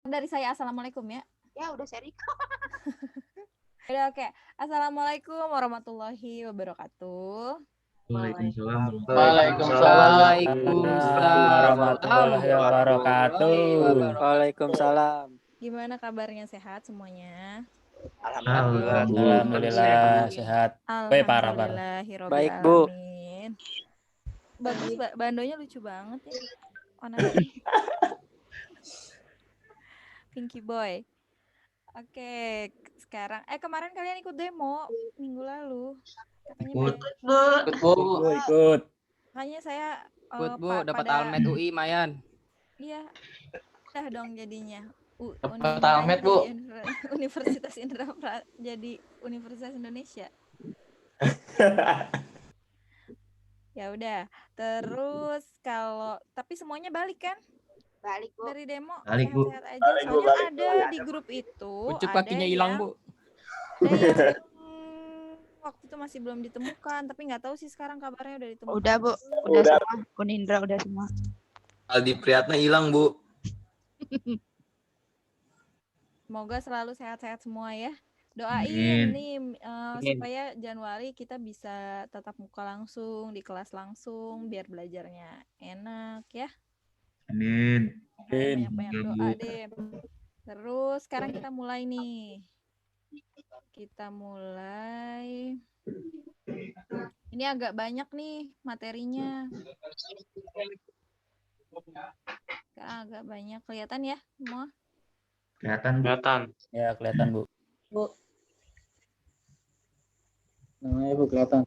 Dari saya assalamualaikum ya. Ya udah seri. Udah oke. Assalamualaikum warahmatullahi wabarakatuh. Waalaikumsalam. Waalaikumsalam Warahmatullahi wabarakatuh. Waalaikumsalam. Gimana kabarnya, sehat semuanya? Alhamdulillah sehat. Parah. Baik, Bu. Alhamdulillahirobbilalamin. Bagus, bandonya lucu banget ya. Warna Pinky Boy. Oke, sekarang kemarin kalian ikut demo minggu lalu. Katanya Ikut. makanya saya Bu, dapat almet UI Mayan. Iya. Dah dong jadinya. Dapat almet, Bu. Universitas jadi Universitas Indonesia. Ya udah. Terus tapi semuanya balik kan? Balik, Bu. Dari demo Balik, Bu. sehat-sehat aja. Soalnya ada di grup itu. Ucup kakinya hilang, Bu. Ada yang waktu itu masih belum ditemukan, tapi nggak tahu sih sekarang kabarnya udah ditemukan. Udah, Bu. Udah semua. Kunindra udah semua. Aldi Priyatna hilang, Bu. Semoga selalu sehat-sehat semua ya. Doain nih supaya Januari kita bisa tatap muka langsung, di kelas langsung, biar belajarnya enak ya. Amin. Banyak-banyak doa deh. Terus sekarang kita mulai nih. Ini agak banyak nih materinya. Sekarang agak banyak. Kelihatan ya semua? Kelihatan. Ya, kelihatan, Bu. Namanya Bu kelihatan.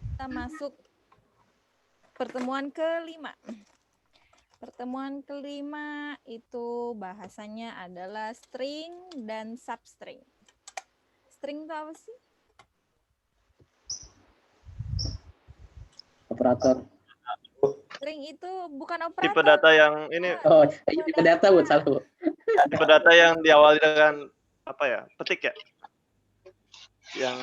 Kita masuk pertemuan kelima. Pertemuan kelima itu bahasanya adalah string dan substring. String itu apa sih? Operator. String itu bukan operator. Tipe data yang ini. Oh, tipe data, Bu, salah, Bu. Tipe data yang diawali dengan apa ya? Petik ya? Yang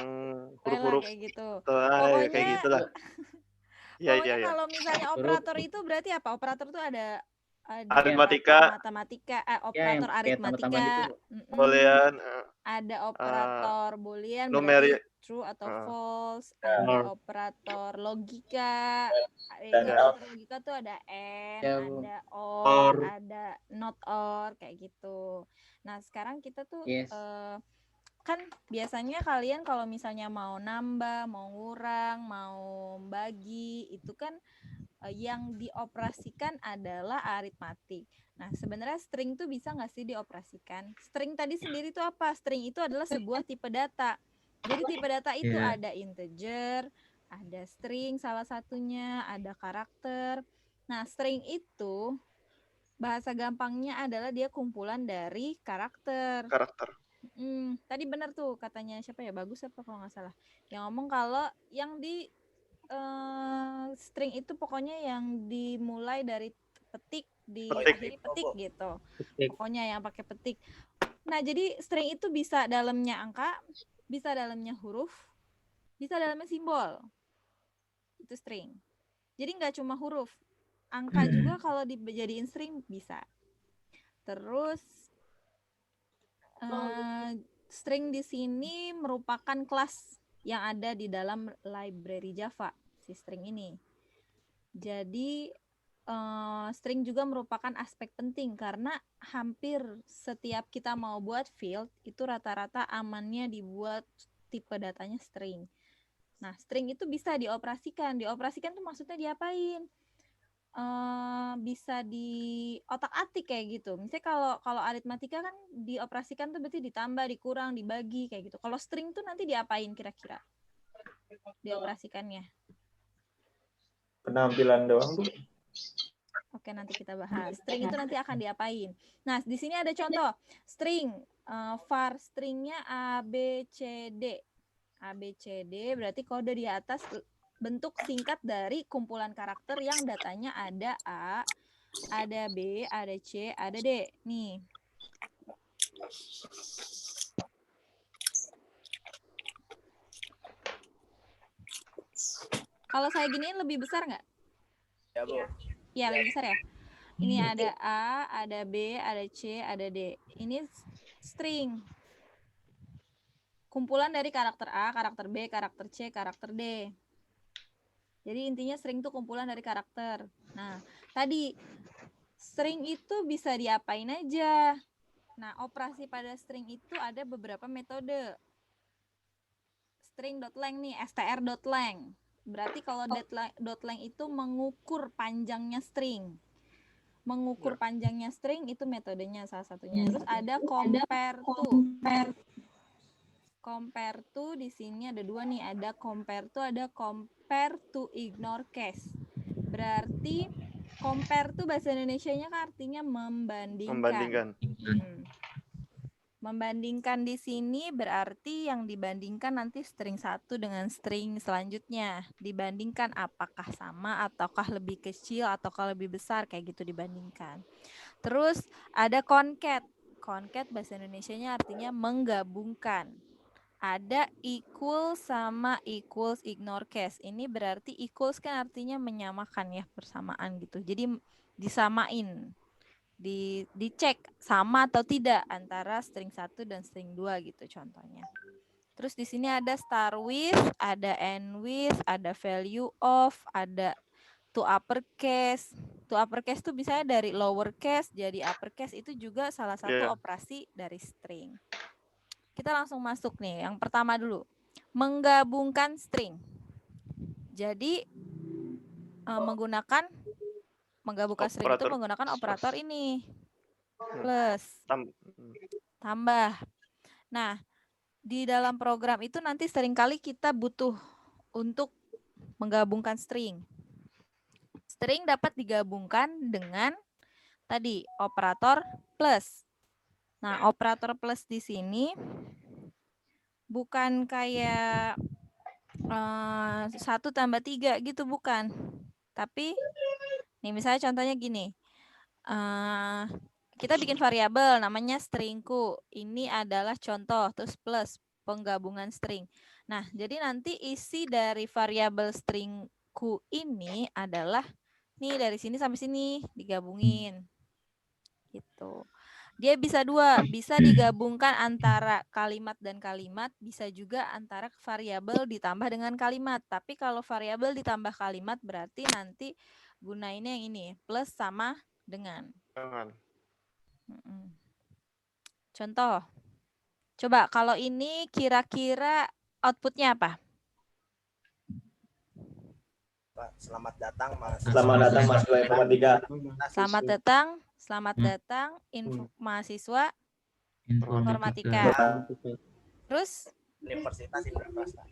huruf-huruf kayak gitu. Pokoknya kayak gitulah. Pokoknya kalau misalnya operator itu berarti apa? Operator itu ada aritmatika, operator aritmatika, boolean, ada operator boolean numerik, true atau false, ada operator logika. Operator logika tuh ada and, ada or, ada not or kayak gitu. Nah, sekarang kita tuh kan biasanya kalian kalau misalnya mau nambah, mau ngurang, mau bagi, itu kan yang dioperasikan adalah aritmatik. Nah, sebenarnya string tuh bisa nggak sih dioperasikan? String tadi sendiri tuh apa? String itu adalah sebuah tipe data. Jadi tipe data itu ada integer, ada string salah satunya, ada karakter. Nah, string itu bahasa gampangnya adalah dia kumpulan dari karakter. Tadi benar tuh katanya siapa ya, Bagus apa kalau nggak salah, yang ngomong kalau yang di string itu pokoknya yang dimulai dari petik, diakhiri petik gitu. Pokoknya yang pakai petik. Nah, jadi string itu bisa dalamnya angka, bisa dalamnya huruf, bisa dalamnya simbol. Itu string. Jadi nggak cuma huruf, angka juga kalau dijadiin string bisa. Terus string di sini merupakan kelas yang ada di dalam library Java, si string ini. Jadi string juga merupakan aspek penting karena hampir setiap kita mau buat field itu rata-rata amannya dibuat tipe datanya string. Nah, string itu bisa dioperasikan. Dioperasikan tuh maksudnya diapain? Bisa di otak-atik kayak gitu. Misalnya kalau aritmatika kan dioperasikan tuh berarti ditambah, dikurang, dibagi kayak gitu. Kalau string tuh nanti diapain kira-kira? Dioperasikannya. Penampilan doang, Bu. Oke, nanti kita bahas. String itu nanti akan diapain. Nah, di sini ada contoh. String, var stringnya A, B, C, D. A, B, C, D berarti kode di atas bentuk singkat dari kumpulan karakter yang datanya ada A, ada B, ada C, ada D. Nih. Kalau saya giniin lebih besar nggak? Ya, Bu. ya lebih besar ya. Ini ada A, ada B, ada C, ada D. Ini string. Kumpulan dari karakter A, karakter B, karakter C, karakter D. Jadi intinya string itu kumpulan dari karakter. Nah, tadi string itu bisa diapain aja. Nah, operasi pada string itu ada beberapa metode. String.length nih, str.length. Berarti kalau .length itu mengukur panjangnya string. Mengukur panjangnya string itu metodenya salah satunya. Terus ada compare to. Compare to di sini ada dua nih, ada compare to ignore case. Berarti compare to bahasa Indonesianya kan artinya membandingkan. Membandingkan di sini berarti yang dibandingkan nanti string 1 dengan string selanjutnya. Dibandingkan apakah sama ataukah lebih kecil ataukah lebih besar, kayak gitu dibandingkan. Terus ada concat. Concat bahasa Indonesianya artinya menggabungkan. Ada equal sama equals ignore case. Ini berarti equals kan artinya menyamakan ya, bersamaan gitu. Jadi disamain. Dicek sama atau tidak antara string 1 dan string 2 gitu contohnya. Terus di sini ada start with, ada end with, ada value of, ada to uppercase. To uppercase itu bisa dari lowercase jadi uppercase, itu juga salah satu operasi dari string. Kita langsung masuk nih. Yang pertama dulu, menggabungkan string. Jadi menggabungkan string itu menggunakan operator ini. Plus, tambah. Nah, di dalam program itu nanti seringkali kita butuh untuk menggabungkan string. String dapat digabungkan dengan tadi operator plus. Nah, operator plus di sini bukan kayak 1 tambah 3 gitu, bukan. Tapi nih misalnya contohnya gini, kita bikin variabel namanya stringku. Ini adalah contoh, terus plus penggabungan string. Nah, jadi nanti isi dari variabel stringku ini adalah nih dari sini sampai sini digabungin. Gitu. Dia bisa dua, bisa digabungkan antara kalimat dan kalimat, bisa juga antara variabel ditambah dengan kalimat. Tapi kalau variabel ditambah kalimat berarti nanti gunainnya yang ini, plus sama dengan. Contoh. Coba kalau ini kira-kira outputnya apa? Selamat datang Mas. Selamat datang mahasiswa informatika. Selamat datang mahasiswa informatika. Terus Universitas Indraprasta.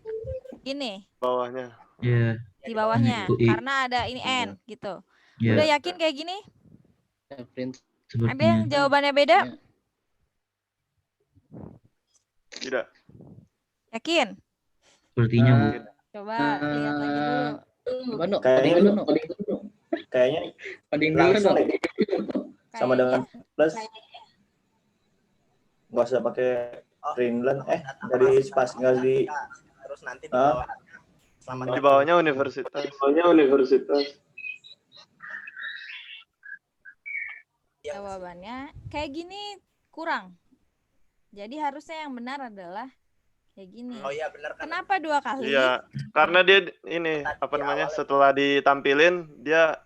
Ini Bawahnya. di bawahnya karena ada ini N gitu. Udah yakin kayak gini? Ada yang jawabannya beda? Tidak. Yakin? Sepertinya, Bu. Coba lihat lagi dulu. Kayaknya langsung sama dengan plus. Nggak usah pakai Greenland. Dari spas nggak di. Terus nanti di bawah. Di bawahnya universitas. Jawabannya kayak gini kurang. Jadi harusnya yang benar adalah kayak gini. Oh iya benar kan. Kenapa 2 kali? Iya, karena dia ini apa namanya setelah ditampilin dia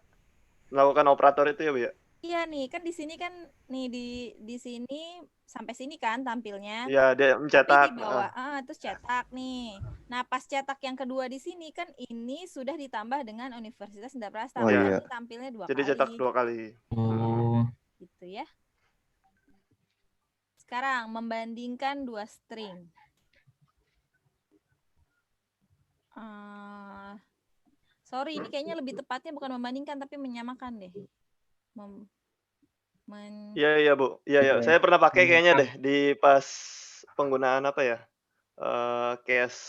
melakukan operator itu ya, Bu ya? Iya nih, kan di sini kan nih di sini sampai sini kan tampilnya. Iya, dia mencetak. Tapi di bawah terus cetak nih. Nah, pas cetak yang kedua di sini kan ini sudah ditambah dengan Universitas Indraprasta. Oh, iya. Tampilnya 2 kali. Jadi cetak 2 kali. Oh. Gitu ya. Sekarang membandingkan 2 string. Sorry, ini kayaknya lebih tepatnya bukan membandingkan tapi menyamakan deh. Iya Bu. Iya. Saya pernah pakai kayaknya deh di pas penggunaan apa ya? Case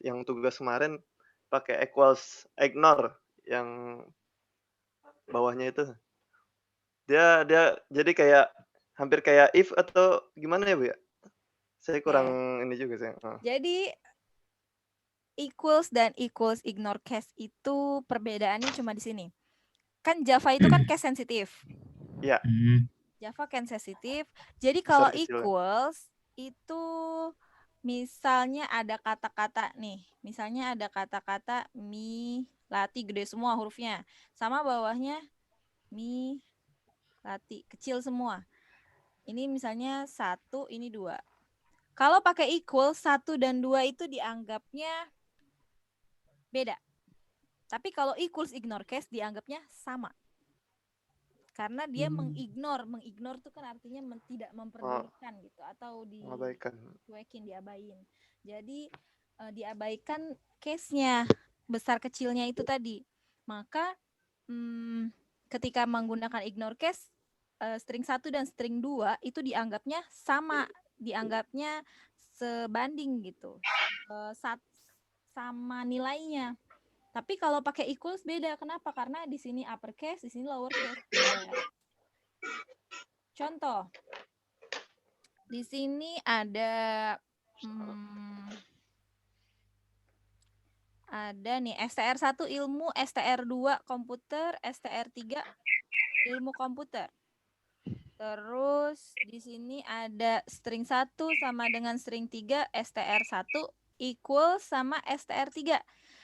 yang tugas kemarin pakai equals ignore yang bawahnya itu. Dia jadi kayak hampir kayak if atau gimana ya, Bu ya? Saya kurang ini juga saya. Jadi equals dan equals ignore case itu perbedaannya cuma di sini. kan Java itu kan case sensitif. Ya, Java case sensitif. Jadi kalau kecilnya. equals itu misalnya ada kata-kata nih. Misalnya ada kata-kata mi lati gede semua hurufnya. Sama bawahnya mi lati kecil semua. Ini misalnya 1, ini 2. Kalau pakai equal 1 dan 2 itu dianggapnya beda. Tapi kalau equals ignore case dianggapnya sama. Karena dia mengignore itu kan artinya tidak memperdulikan gitu atau dicuekin, diabain. Jadi diabaikan case-nya, besar kecilnya itu tadi. Maka ketika menggunakan ignore case string 1 dan string 2 itu dianggapnya sama, dianggapnya sebanding gitu. Sama nilainya. Tapi kalau pakai equals beda. Kenapa? Karena di sini uppercase, di sini lowercase. Contoh. Di sini ada nih STR1 ilmu, STR2 komputer, STR3 ilmu komputer. Terus di sini ada string 1 sama dengan string 3, STR1 equal sama STR3.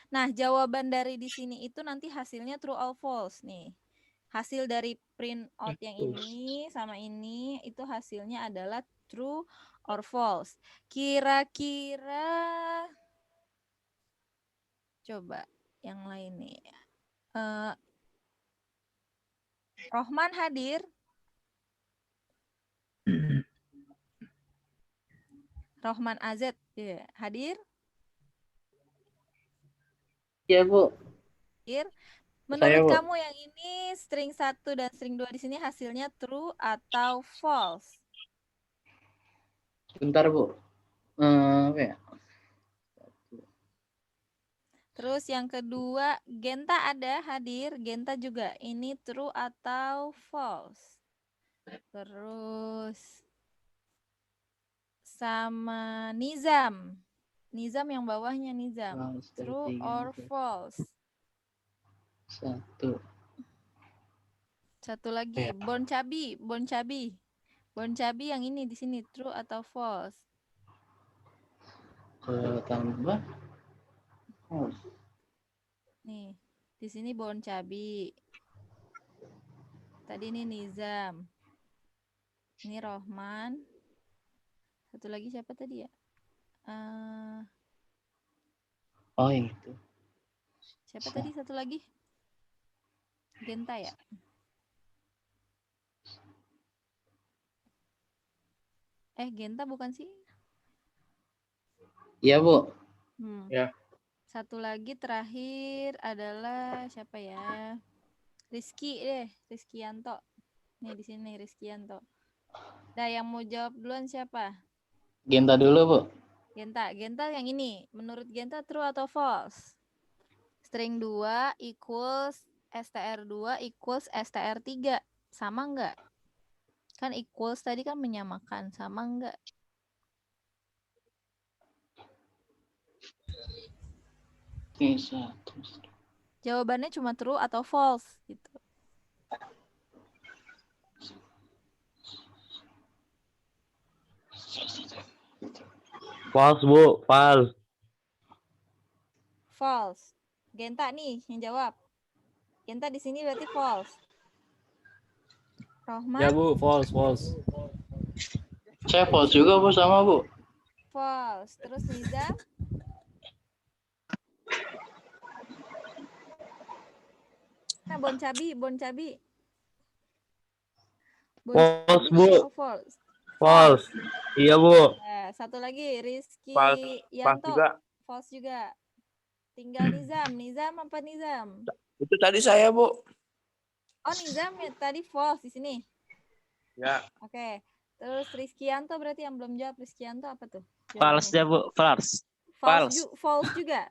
Nah, jawaban dari di sini itu nanti hasilnya true or false nih. Hasil dari print out yang ini sama ini itu hasilnya adalah true or false. Kira-kira coba yang lain nih. Rohman hadir? Rohman AZ hadir? Iya, Bu. Menurut kamu yang ini string 1 dan string 2 di sini hasilnya true atau false? Bentar, Bu. Apa ya? Terus yang kedua, Genta ada hadir? Genta juga. Ini true atau false? Terus sama Nizam. Nizam yang bawahnya Nizam. True or false? 1. Satu lagi, Bon Cabi. Bon Cabi yang ini di sini true atau false? Tambah. Nih, di sini Bon Cabi. Tadi ini Nizam. Ini Rohman. Satu lagi siapa tadi ya? Yang itu. Siapa tadi satu lagi? Genta ya? Genta bukan sih? Iya, Bu. Ya. Satu lagi terakhir adalah siapa ya? Rizky deh, Rizkyanto. Nih di sini Rizkyanto. Nah, yang mau jawab duluan siapa? Genta dulu, Bu. Genta yang ini. Menurut Genta true atau false? String 2 equals STR2 equals STR3. Sama enggak? Kan equals tadi kan menyamakan. Sama enggak? Jawabannya cuma true atau false gitu. False, Bu. False. False. Genta nih yang jawab. Genta di sini berarti false. Rohman? Ya, Bu. False. Saya false juga, Bu, sama, Bu. False. Terus Nizam? Nah, Bon Cabi. False, Bu. False. False. Iya, Bu. Nah, satu lagi Rizky False Yanto. juga. False juga. Tinggal Nizam. Nizam apa Nizam? Itu tadi saya, Bu. Oh, Nizam ya tadi false di sini. Ya. Oke. Terus Rizkyanto berarti yang belum jawab. Rizkyanto apa tuh? False ya, Bu. False. False juga.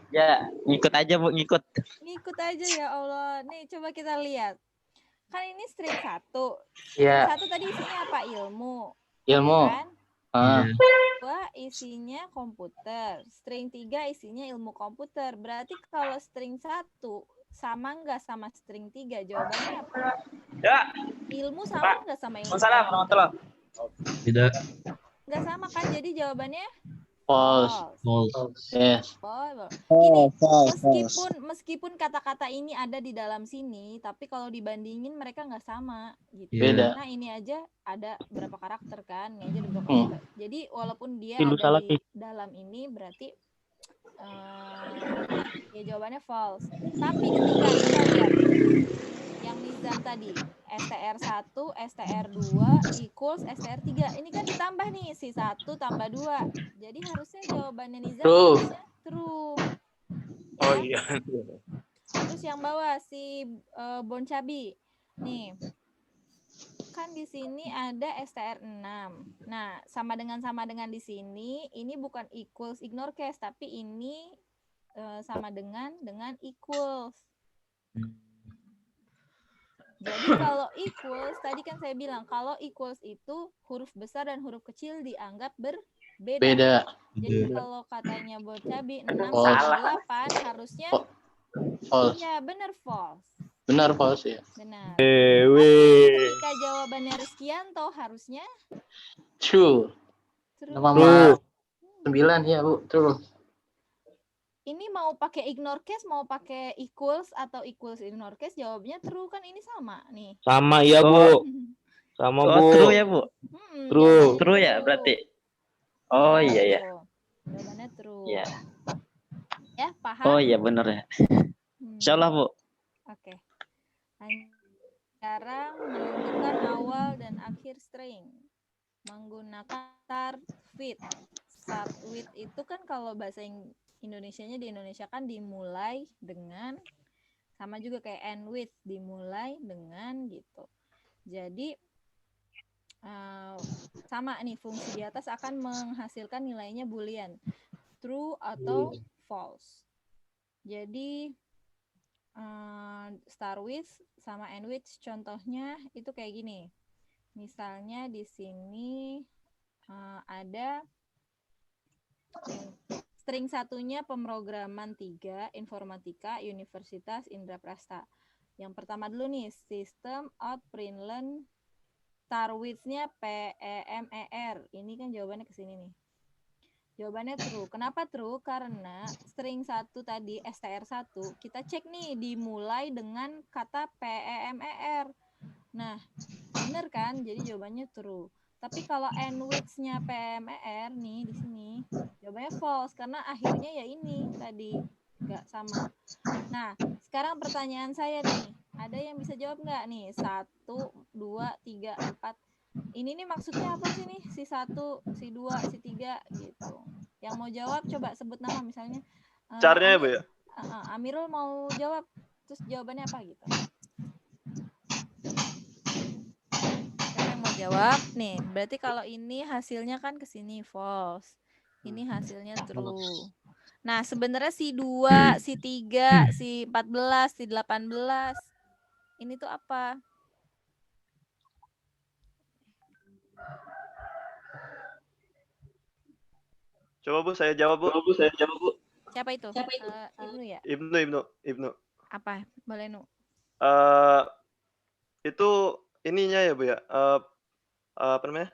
Ya, ngikut aja, Bu, ngikut. Ngikut aja ya Allah. Nih coba kita lihat. Kan ini string 1. Iya. String 1 tadi isinya apa? Ilmu. Ilmu. Kan? Dua isinya komputer. String 3 isinya ilmu komputer. Berarti kalau string 1 sama nggak sama string 3? Jawabannya apa? Ya. Ilmu sama nggak sama ilmu? Waalaikumsalam warahmatullah. Tidak. Nggak sama kan? Jadi jawabannya False. Yes. Gini, meskipun kata-kata ini ada di dalam sini, tapi kalau dibandingin mereka nggak sama gitu. Beda. Karena ini aja ada berapa karakter kan, ini aja ada berapa karakter. Jadi walaupun dia Lu ada salah, di dalam ini, berarti ya jawabannya false. Tapi ketika kita lihat yang Nizam tadi, STR1, STR2 equals STR3. Ini kan ditambah nih, si 1 tambah 2. Jadi harusnya jawabannya Nizam harusnya true. Ya? Oh iya. Terus yang bawah si Boncabi. Nih. Kan di sini ada STR6. Nah, sama dengan di sini, ini bukan equals ignore case, tapi ini sama dengan equals. Jadi kalau equals, tadi kan saya bilang kalau equals itu huruf besar dan huruf kecil dianggap berbeda. Beda. Jadi kalau katanya Boncabi 6 False. sama 8 harusnya False. ya benar false. Benar false ya. Benar. Tapi ketika jawabannya Rizkianto harusnya True. true. Nama 9 ya, Bu. True. Ini mau pakai ignore case, mau pakai equals atau equals ignore case, jawabnya true kan ini sama nih. Sama ya, Bu. Sama, Bu. True ya, Bu. True. True ya berarti. Oh iya ya. Jawabannya true. Iya. Ya, paham? Oh iya benar ya. Insyaallah, Bu. Oke. Sekarang menentukan awal dan akhir string. Menggunakan start with. Start with itu kan kalau bahasa Indonesianya di Indonesia kan dimulai dengan, sama juga kayak end with, dimulai dengan gitu. Jadi sama nih, fungsi di atas akan menghasilkan nilainya boolean, true atau false. Jadi start with sama end with contohnya itu kayak gini. Misalnya di sini ada string satunya pemrograman 3, informatika, Universitas Indraprasta. Yang pertama dulu nih, sistem out print learn, start with-nya PEMER. Ini kan jawabannya ke sini nih. Jawabannya true. Kenapa true? Karena string 1 tadi, STR1, kita cek nih dimulai dengan kata PEMER. Nah, bener kan? Jadi jawabannya true. Tapi kalau end with-nya PMER nih di sini, jawabannya false karena akhirnya ya ini tadi nggak sama. Nah, sekarang pertanyaan saya nih, ada yang bisa jawab nggak nih? 1, 2, 3, 4. Ini nih maksudnya apa sih nih? Si 1, si 2, si 3 gitu. Yang mau jawab coba sebut nama misalnya. Caranya ya, Bu ya? Amirul mau jawab, terus jawabannya apa gitu? Jawab nih, berarti kalau ini hasilnya kan ke sini false, ini hasilnya true. Nah sebenarnya si 2, si 3, si 14, si 18 ini tuh apa? Coba Bu, saya jawab Bu. Siapa itu? Ibnu ya? Ibnu. Apa? Boleh Nu? Itu ininya ya Bu ya? Apa namanya?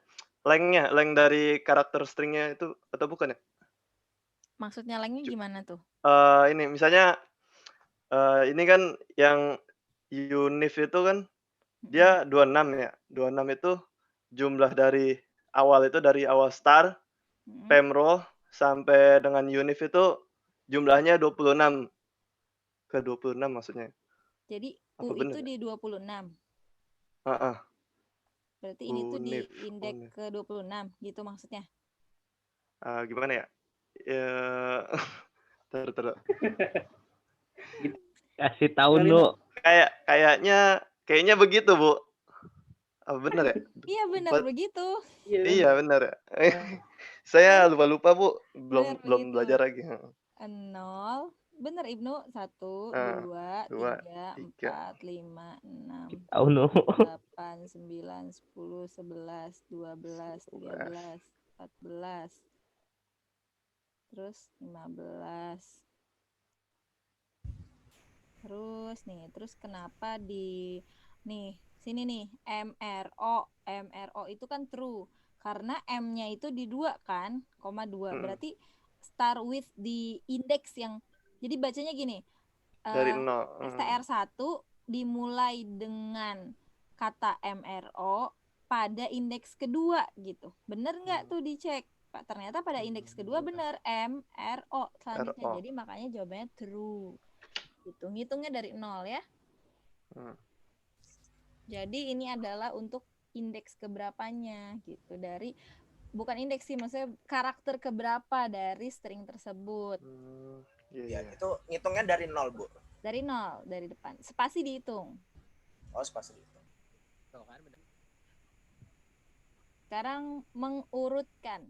Length dari karakter stringnya itu atau bukan ya? Maksudnya lengthnya gimana tuh? Ini misalnya ini kan yang unif itu kan dia 26 ya. 26 itu jumlah dari awal start, pemroll sampai dengan unif itu jumlahnya 26. Ke 26 maksudnya. Jadi U itu di 26. Berarti ini tuh di indeks ke 26 gitu maksudnya. Gimana ya? Kasih tahu lu. Kayaknya begitu, Bu. Apa benar ya? Iya benar begitu. Iya benar ya. Saya lupa, Bu. Belum belajar lagi. 0. Benar Ibnu. 1, 2, 3, 4, 5, 6, 7, 8, 9, 10, 11, 12, 13, 14. Terus 15. Terus kenapa di nih sini nih MRO itu kan true karena M-nya itu di 2 kan, koma 2. Berarti start with di indeks yang jadi bacanya gini. Dari 0. STR1 dimulai dengan kata MRO pada indeks kedua gitu. Bener nggak tuh dicek? Pak, ternyata pada indeks kedua bener MRO selanjutnya. RO. Jadi makanya jawabannya true. Gitu. Ngitungnya dari 0 ya. Jadi ini adalah untuk indeks keberapanya gitu. Dari bukan indeks sih, maksudnya karakter keberapa dari string tersebut. Ya, itu ngitungnya dari 0, Bu. Dari 0, dari depan. Spasi dihitung. Oh, spasi dihitung. Sekarang mengurutkan.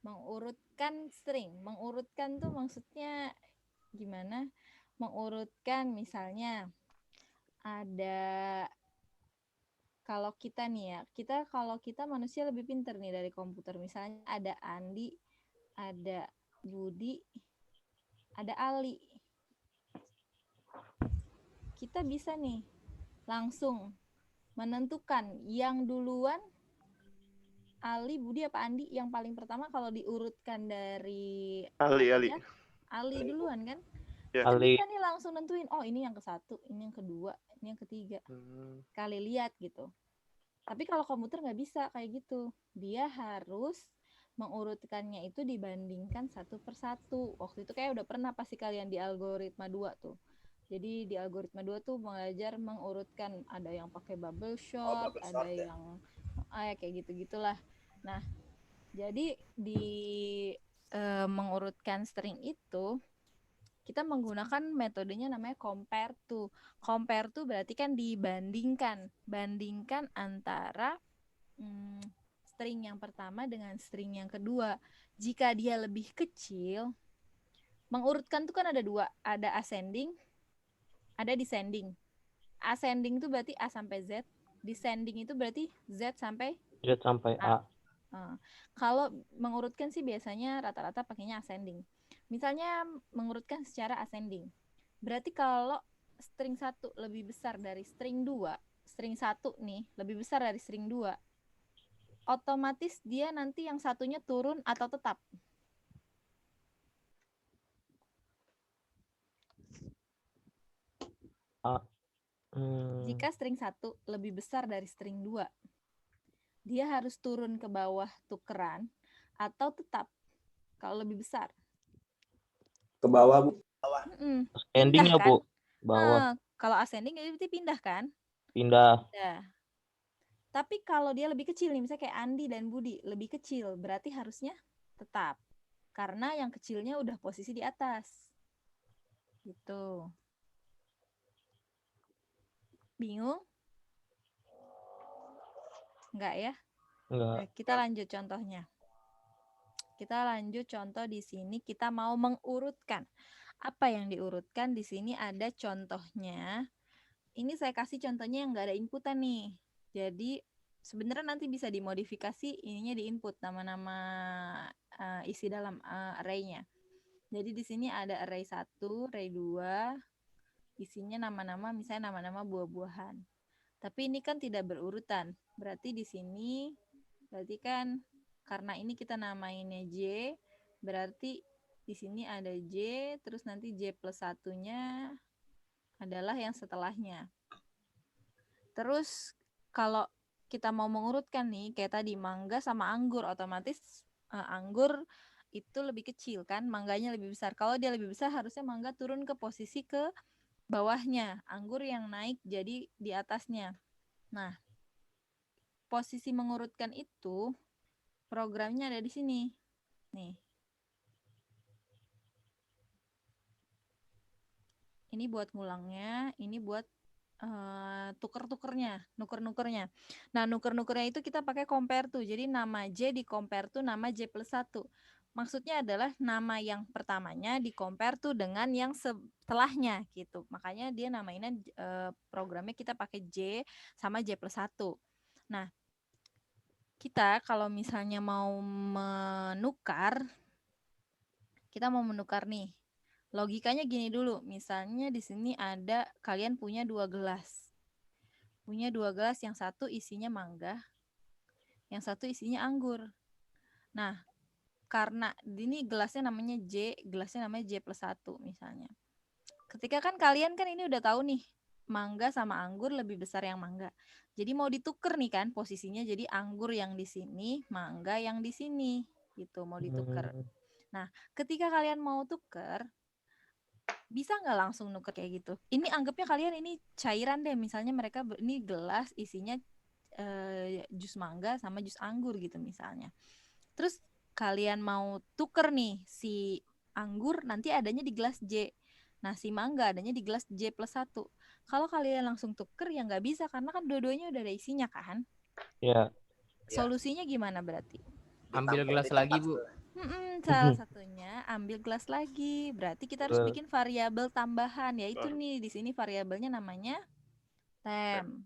Mengurutkan string. Mengurutkan tuh maksudnya gimana? Mengurutkan misalnya ada kalau kita nih ya, kalau kita manusia lebih pintar nih dari komputer. Misalnya ada Andi, ada Budi, ada Ali. Kita bisa nih langsung menentukan yang duluan Ali, Budi apa Andi yang paling pertama kalau diurutkan dari Ali duluan kan? Kita bisa nih langsung nentuin, oh ini yang ke-1, ini yang kedua, ini yang ketiga. Kali lihat gitu. Tapi kalau komputer nggak bisa kayak gitu. Dia harus mengurutkannya itu dibandingkan satu per satu. Waktu itu kayak udah pernah pasti kalian di algoritma 2 tuh. Jadi di algoritma 2 tuh mengajar mengurutkan, ada yang pakai bubble sort, ada yang kayak gitu-gitulah. Nah, jadi di mengurutkan string itu kita menggunakan metodenya namanya compare to. Compare to berarti kan dibandingkan. Bandingkan antara string yang pertama dengan string yang kedua. Jika dia lebih kecil, mengurutkan itu kan ada 2. Ada ascending, ada descending. Ascending itu berarti A sampai Z. Descending itu berarti Z sampai A. Kalau mengurutkan sih biasanya rata-rata pakainya ascending. Misalnya mengurutkan secara ascending. Berarti kalau string 1 lebih besar dari string 2, string 1 nih lebih besar dari string 2, otomatis dia nanti yang satunya turun atau tetap. Jika string 1 lebih besar dari string 2, dia harus turun ke bawah tukeran atau tetap kalau lebih besar. Ke bawah, Bu. Ending ya, Bu. Bawah. Kalau ascending berarti pindah kan? Pindah. Tapi kalau dia lebih kecil nih, misalnya kayak Andi dan Budi, lebih kecil, berarti harusnya tetap. Karena yang kecilnya udah posisi di atas. Gitu. Bingung? Enggak ya? Enggak. Kita lanjut contohnya. Kita lanjut contoh di sini, kita mau mengurutkan. Apa yang diurutkan di sini ada contohnya. Ini saya kasih contohnya yang enggak ada inputan nih. Jadi sebenarnya nanti bisa dimodifikasi ininya di input nama-nama isi dalam array-nya. Jadi di sini ada array 1, array 2, isinya nama-nama misalnya nama-nama buah-buahan. Tapi ini kan tidak berurutan. Berarti di sini berarti kan karena ini kita namainnya J, berarti di sini ada J, terus nanti J plus 1-nya adalah yang setelahnya. Terus kalau kita mau mengurutkan nih, kayak tadi mangga sama anggur, otomatis anggur itu lebih kecil kan, mangganya lebih besar. Kalau dia lebih besar, harusnya mangga turun ke posisi ke bawahnya, anggur yang naik jadi di atasnya. Nah, posisi mengurutkan itu programnya ada di sini. Nih. Ini buat ngulangnya, ini buat nuker-nukernya. Nah, nuker-nukernya itu kita pakai compare to. Jadi nama J di compare to nama J plus 1. Maksudnya adalah nama yang pertamanya di compare to dengan yang setelahnya gitu. Makanya dia namainnya programnya kita pakai J sama J plus 1. Nah, kita kalau misalnya mau menukar, kita mau menukar nih. Logikanya gini dulu, misalnya di sini ada kalian punya 2 gelas. Punya 2 gelas, yang satu isinya mangga, yang satu isinya anggur. Nah, karena ini gelasnya namanya J plus 1 misalnya. Ketika kan kalian kan ini udah tahu nih, mangga sama anggur lebih besar yang mangga. Jadi mau dituker nih kan posisinya, jadi anggur yang di sini, mangga yang di sini. Gitu, mau dituker. Nah, ketika kalian mau tuker, bisa nggak langsung nuker kayak gitu? Ini anggapnya kalian ini cairan deh, misalnya mereka ini gelas isinya jus mangga sama jus anggur gitu misalnya. Terus kalian mau tuker nih si anggur nanti adanya di gelas J. Nah si mangga adanya di gelas J plus 1. Kalau kalian langsung tuker ya nggak bisa karena kan dua-duanya udah ada isinya kan. Ya. Solusinya gimana berarti? Ambil gelas lagi, Bu. Salah satunya ambil gelas lagi. Berarti kita harus bikin variabel tambahan, yaitu nih di sini variabelnya namanya temp.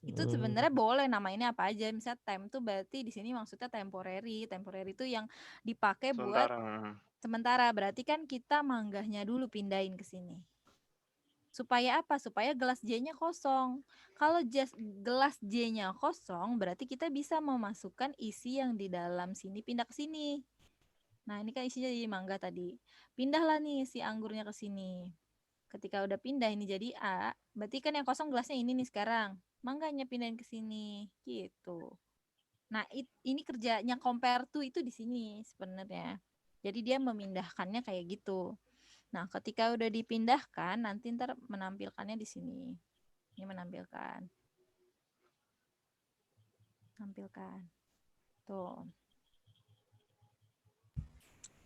Itu sebenarnya boleh namainnya apa aja. Misalnya temp tuh berarti di sini maksudnya temporary. Temporary itu yang dipakai buat sementara. Berarti kan kita manggahnya dulu pindahin ke sini. Supaya apa? Supaya gelas J-nya kosong. Kalau gelas J-nya kosong, berarti kita bisa memasukkan isi yang di dalam sini pindah ke sini. Nah, ini kan isinya jadi mangga tadi. Pindahlah nih si anggurnya ke sini. Ketika udah pindah ini jadi A, berarti kan yang kosong gelasnya ini nih sekarang. Mangganya pindahin ke sini, gitu. Nah, ini kerjanya compare to itu di sini sebenarnya. Jadi dia memindahkannya kayak gitu. Nah, ketika udah dipindahkan, nanti ntar menampilkannya di sini. Ini menampilkan. Tampilkan. Tuh.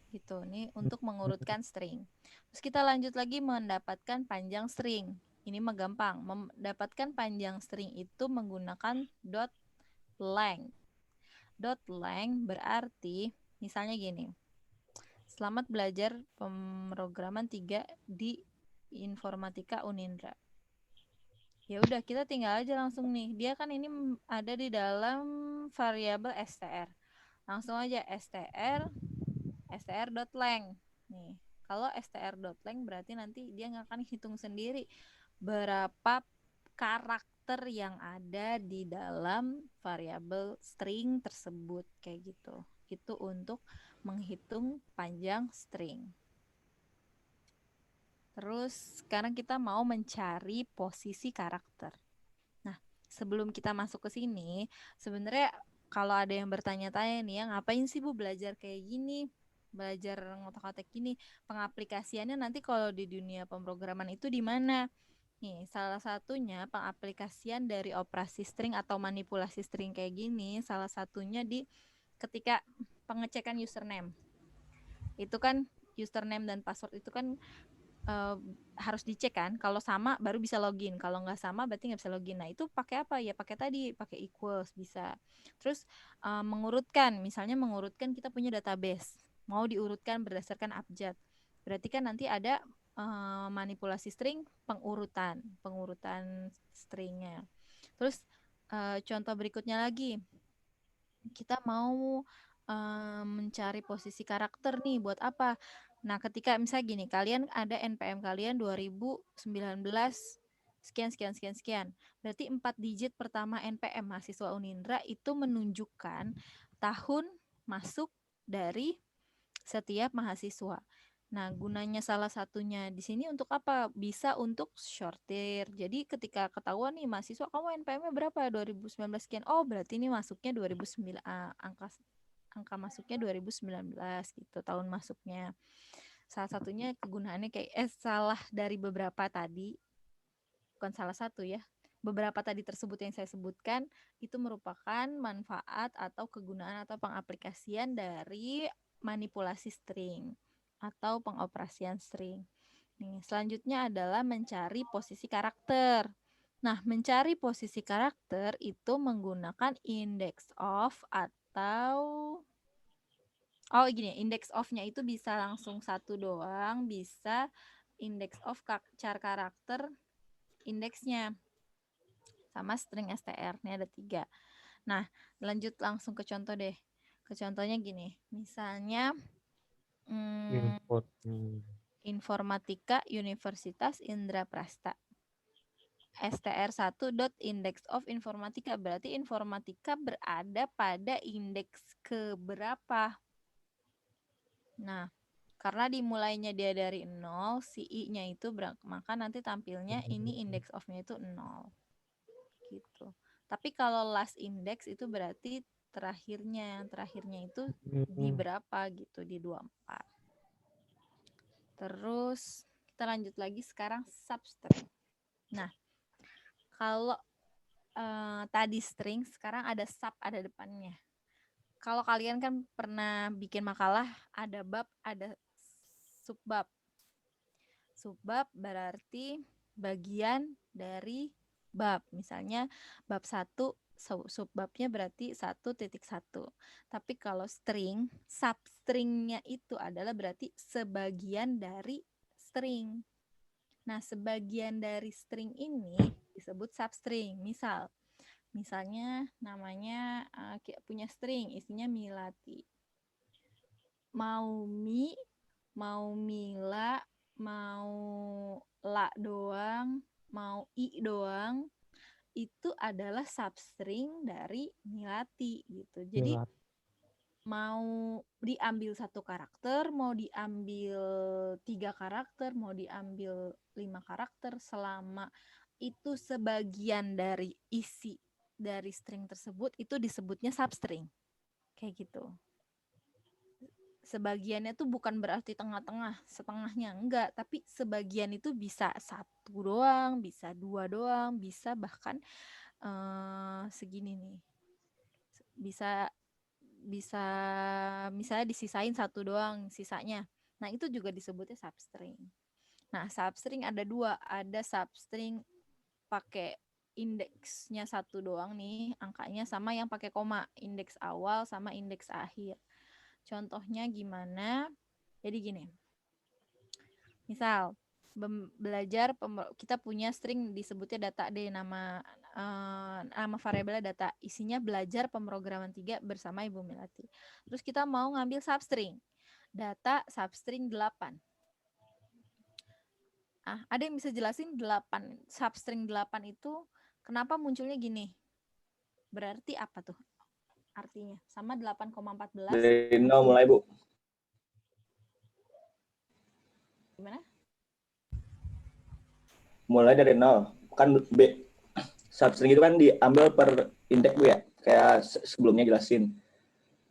Gitu. Ini untuk mengurutkan string. Terus kita lanjut lagi mendapatkan panjang string. Ini mah gampang. Mendapatkan panjang string itu menggunakan .length. .length berarti misalnya gini. Selamat belajar pemrograman 3 di Informatika Unindra. Ya udah kita tinggal aja langsung nih. Dia kan ini ada di dalam variabel str. Langsung aja str.length. Nih, kalau str.length berarti nanti dia akan hitung sendiri berapa karakter yang ada di dalam variabel string tersebut kayak gitu. Itu untuk menghitung panjang string. Terus sekarang kita mau mencari posisi karakter. Nah, sebelum kita masuk ke sini, sebenarnya kalau ada yang bertanya-tanya nih, ya ngapain sih Bu belajar kayak gini? Belajar ngotak-ngotak gini, pengaplikasiannya nanti kalau di dunia pemrograman itu di mana? Nih, salah satunya pengaplikasian dari operasi string atau manipulasi string kayak gini, salah satunya di ketika pengecekan username. Itu kan username dan password itu kan harus dicek kan, kalau sama baru bisa login, kalau nggak sama berarti nggak bisa login. Nah itu pakai apa ya, pakai equals bisa. Terus mengurutkan, misalnya mengurutkan kita punya database mau diurutkan berdasarkan abjad, berarti kan nanti ada manipulasi string pengurutan stringnya. Terus contoh berikutnya lagi, kita mau mencari posisi karakter nih buat apa. Nah, ketika misalnya gini, kalian ada NPM kalian 2019 sekian. Berarti 4 digit pertama NPM mahasiswa Unindra itu menunjukkan tahun masuk dari setiap mahasiswa. Nah, gunanya salah satunya di sini untuk apa? Bisa untuk sortir. Jadi ketika ketahuan nih mahasiswa kamu NPM-nya berapa? 2019 sekian. Oh, berarti ini masuknya 2009, angka masuknya 2019 gitu, tahun masuknya. Salah satunya kegunaannya kayak salah dari beberapa tadi. Bukan salah satu ya. Beberapa tadi tersebut yang saya sebutkan itu merupakan manfaat atau kegunaan atau pengaplikasian dari manipulasi string atau pengoperasian string. Nih, selanjutnya adalah mencari posisi karakter. Nah, mencari posisi karakter itu menggunakan index of atau index of-nya itu bisa langsung satu doang, bisa index of char karakter indeksnya sama string str. Ini ada 3. Nah, lanjut langsung ke contoh deh. Ke contohnya gini, misalnya Informatika Universitas Indraprasta. str1.index of informatika, berarti informatika berada pada indeks keberapa? Nah, karena dimulainya dia dari 0, si I-nya itu maka nanti tampilnya ini index of-nya itu 0. Gitu. Tapi kalau last index itu berarti terakhirnya itu di berapa gitu, di 24. Terus kita lanjut lagi sekarang substring. Nah, kalau tadi string, sekarang ada sub, ada depannya. Kalau kalian kan pernah bikin makalah, ada bab, ada subbab. Subbab berarti bagian dari bab. Misalnya bab 1, subbabnya berarti 1.1. Tapi kalau string, substringnya itu adalah berarti sebagian dari string. Nah, sebagian dari string ini disebut substring. Misalnya namanya punya string, isinya Milati. Mau Mi, mau Mila, mau La doang, mau I doang, itu adalah substring dari Milati gitu. Jadi mau diambil 1 karakter, mau diambil 3 karakter, mau diambil 5 karakter, selama itu sebagian dari isi dari string tersebut, itu disebutnya substring. Kayak gitu. Sebagiannya tuh bukan berarti tengah-tengah, setengahnya enggak, tapi sebagian itu bisa 1 doang, bisa 2 doang, bisa bahkan segini nih. Bisa misalnya disisain 1 doang sisanya. Nah, itu juga disebutnya substring. Nah, substring ada 2, ada substring pakai indeksnya 1 doang nih, angkanya, sama yang pakai koma, indeks awal sama indeks akhir. Contohnya gimana? Jadi gini. Misal belajar kita punya string disebutnya data D, nama variabelnya data, isinya belajar pemrograman 3 bersama Ibu Melati. Terus kita mau ngambil substring, data substring 8. Ada yang bisa jelasin 8, substring 8 itu kenapa munculnya gini? Berarti apa tuh artinya? Sama 8,14. Dari 0 mulai, Bu. Gimana? Mulai dari 0. Kan B. Substring itu kan diambil per indeks, Bu ya. Kayak sebelumnya jelasin.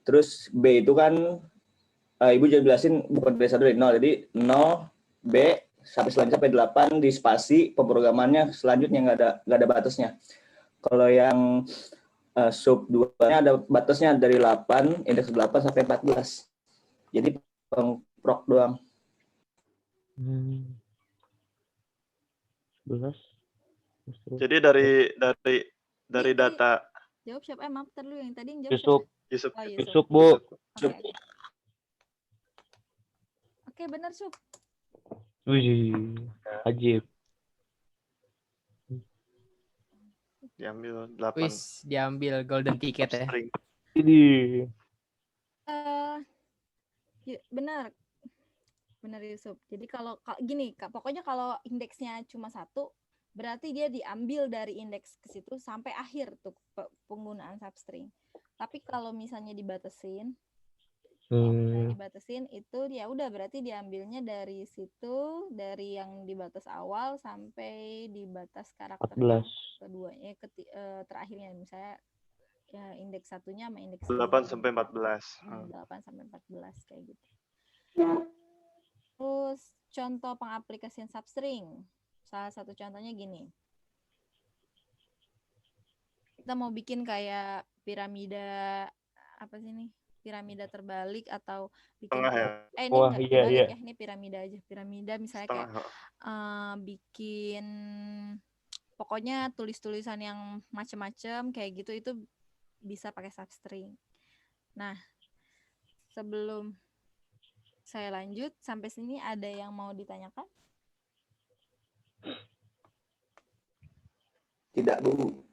Terus B itu kan Ibu juga jelasin bukan dari 1 dari 0. Jadi 0, B, sampai selanjutnya sampai 8 di spasi, pemrogramannya selanjutnya nggak ada batasnya. Kalau yang sub 2-nya ada batasnya dari 8, indeks 8 sampai 14. Jadi pengprok doang. 11. Jadi dari data. Jawab siapa? Maaf, dulu yang tadi yang jawab Yusuf. Yusuf. Oh, Yusuf, Bu. Oke, benar, Sup. Wih, ajib. Diambil 8. Wis, diambil golden ticket ya. Ini. Benar. Benar, Yusuf. Jadi kalau gini, pokoknya kalau indeksnya cuma 1, berarti dia diambil dari indeks ke situ sampai akhir tuh penggunaan substring. Tapi kalau misalnya dibatasin, itu ya udah berarti diambilnya dari situ, dari yang di batas awal sampai di batas karakter keduanya, terakhirnya misalnya ya indeks 1-nya sama indeks 8 sampai 14. 8 sampai 14 kayak gitu. Terus contoh pengaplikasian substring. Salah satu contohnya gini. Kita mau bikin kayak piramida apa sih nih? Piramida terbalik atau bikin ini enggak terbalik ya, ini piramida aja. Piramida misalnya kayak bikin pokoknya tulis-tulisan yang macam-macam kayak gitu, itu bisa pakai substring. Nah, sebelum saya lanjut sampai sini ada yang mau ditanyakan? Tidak, Bu.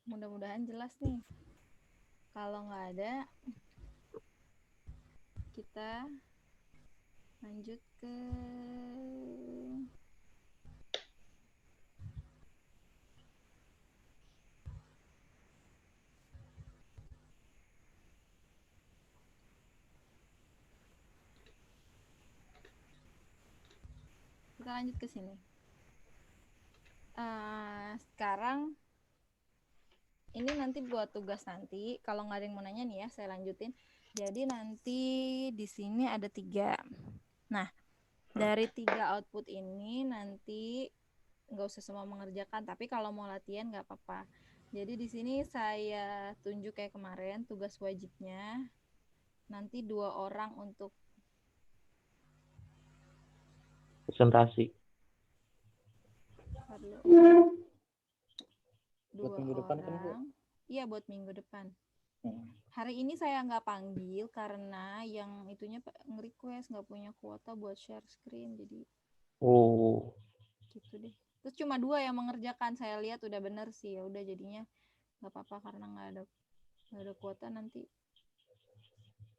Mudah-mudahan jelas nih. Kalau nggak ada, kita lanjut ke sini. Sekarang ini nanti buat tugas nanti. Kalau nggak ada yang mau nanya nih ya, saya lanjutin. Jadi nanti di sini ada 3. Nah, dari 3 output ini nanti nggak usah semua mengerjakan, tapi kalau mau latihan nggak apa-apa. Jadi di sini saya tunjuk kayak kemarin tugas wajibnya. Nanti 2 orang untuk Presentasi. Buat minggu depan kan, Bu? Iya, buat minggu depan. Hari ini saya nggak panggil karena yang itunya nge-request nggak punya kuota buat share screen, jadi gitu deh. Terus cuma 2 yang mengerjakan, saya lihat udah bener sih, ya udah jadinya nggak apa-apa karena nggak ada kuota, nanti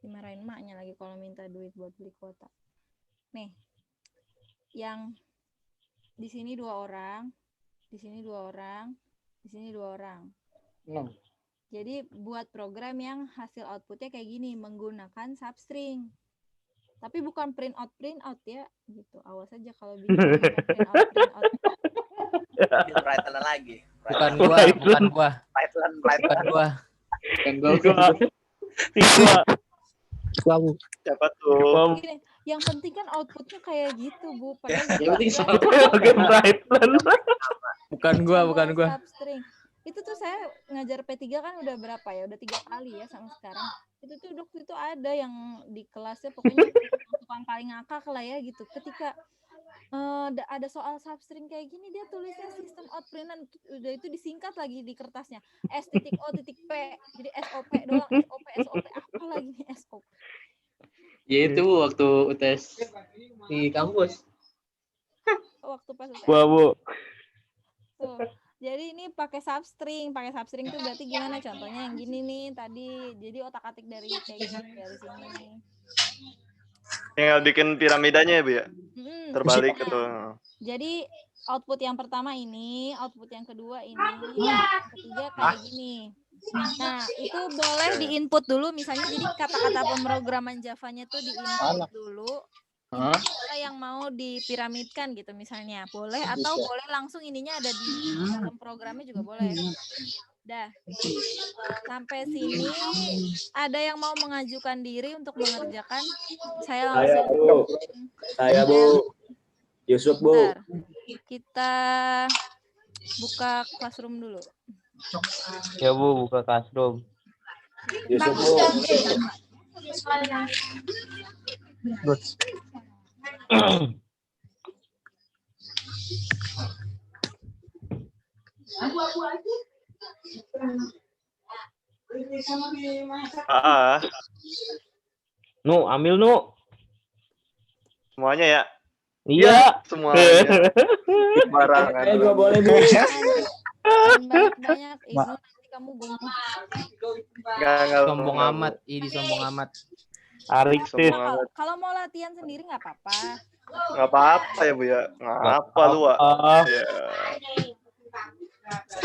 dimarahin emaknya lagi kalau minta duit buat beli kuota. Nih, yang di sini 2 orang, di sini 2 orang, di sini 2 orang. Jadi buat program yang hasil outputnya kayak gini menggunakan substring. Tapi bukan print out ya, gitu. Awas aja kalau bikin print out. Brighton lagi. Bukan gua. Siapa tuh? Gini, yang penting kan outputnya kayak gitu, Bu. Padahal Bukan gua. substring. Itu tuh saya ngajar P3 kan udah berapa ya? Udah 3 kali ya sampai sekarang. Itu tuh waktu itu ada yang di kelasnya pokoknya tukang paling ngakak lah ya gitu. Ketika ada soal substring kayak gini, dia tulisnya sistem out printan, udah itu disingkat lagi di kertasnya S.O.P. Jadi SOP doang, SOP apa lagi nih SOP. Ya itu waktu UTS di kampus. Waktu pas UTS. Bu. Tuh. Jadi ini pakai substring tuh berarti gimana? Contohnya yang gini nih tadi. Jadi otak-atik dari kayak gini dari sini. Tinggal bikin piramidanya ya, Bu ya? Terbalik gitu. Jadi output yang pertama ini, output yang kedua ini, yang ketiga kayak gini. Nah, itu boleh di-input dulu misalnya, jadi kata-kata pemrograman Java-nya tuh di-input dulu. Kita yang mau dipiramidkan gitu misalnya. Boleh atau boleh langsung ininya ada di dalam programnya juga boleh. Dah. Sampai sini ada yang mau mengajukan diri untuk mengerjakan? Saya langsung. Saya Bu. Yusuf Bu. Bentar. Kita buka classroom dulu. Ya Bu, buka classroom. Yusuf Bu. Ambil Semuanya ya? Iya. Semuanya. Barangan. Juga boleh Bu. Banyak itu nanti kamu bungkus. Sombong amat, sombong amat. Ariktis. Kalau mau latihan sendiri nggak apa-apa. Nggak apa-apa ya Bu ya. Ngapa lu, Wak? Ya.